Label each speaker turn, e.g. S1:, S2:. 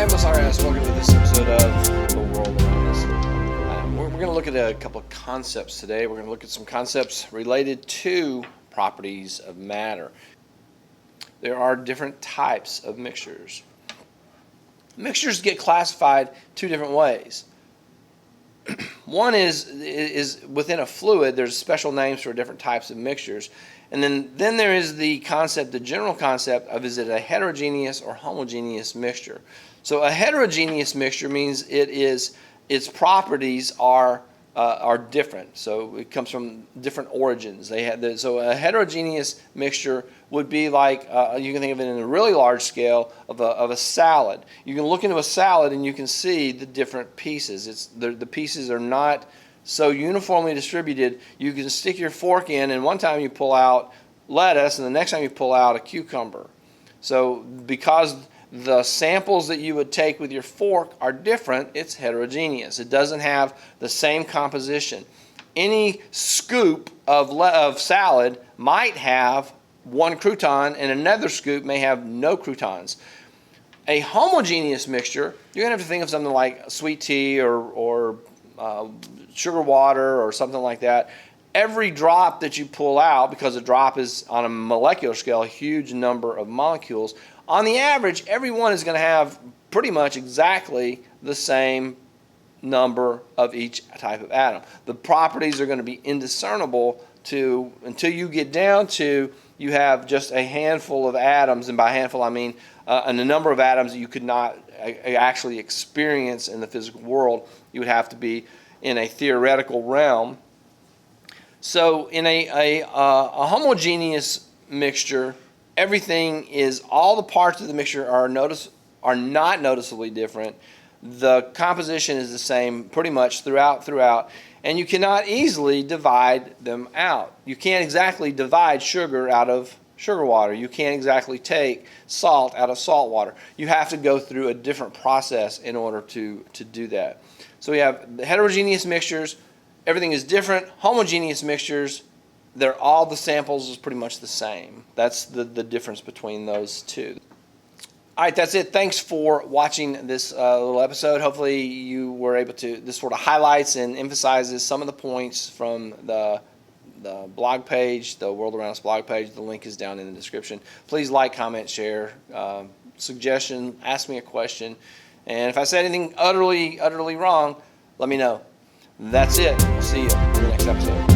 S1: I'm Bill Snodgrass. Welcome to this episode of The World Around Us. We're going to look at a couple of concepts today. We're going to look at some concepts related to properties of matter. There are different types of mixtures. Mixtures get classified two different ways. One is within a fluid, there's special names for different types of mixtures. And then there is the concept, the general concept of, is it a heterogeneous or homogeneous mixture? So a heterogeneous mixture means its properties are different. So it comes from different origins. So a heterogeneous mixture would be like, you can think of it in a really large scale of a salad. You can look into a salad and you can see the different pieces. The pieces are not so uniformly distributed. You can stick your fork in, and one time you pull out lettuce, and the next time you pull out a cucumber. So because the samples that you would take with your fork are different, it's heterogeneous. It doesn't have the same composition. Any scoop of salad might have one crouton, and another scoop may have no croutons. A homogeneous mixture, you're going to have to think of something like sweet tea or sugar water or something like that. Every drop that you pull out, because a drop is on a molecular scale a huge number of molecules, on the average, every one is going to have pretty much exactly the same number of each type of atom. The properties are going to be indiscernible until you get down to you have just a handful of atoms, and by handful I mean a number of atoms that you could not actually experience in the physical world. You would have to be in a theoretical realm. So in a homogeneous mixture, all the parts of the mixture are not noticeably different. The composition is the same pretty much throughout, and you cannot easily divide them out. You can't exactly divide sugar out of sugar water. You can't exactly take salt out of salt water. You have to go through a different process in order to do that. So we have the heterogeneous mixtures, everything is different. Homogeneous mixtures, all the samples is pretty much the same. That's the difference between those two. All right, that's it. Thanks for watching this little episode. Hopefully you were able to, this sort of highlights and emphasizes some of the points from the blog page, the World Around Us blog page. The link is down in the description. Please like, comment, share, suggestion, ask me a question. And if I said anything utterly wrong, let me know. That's it. We'll see you in the next episode.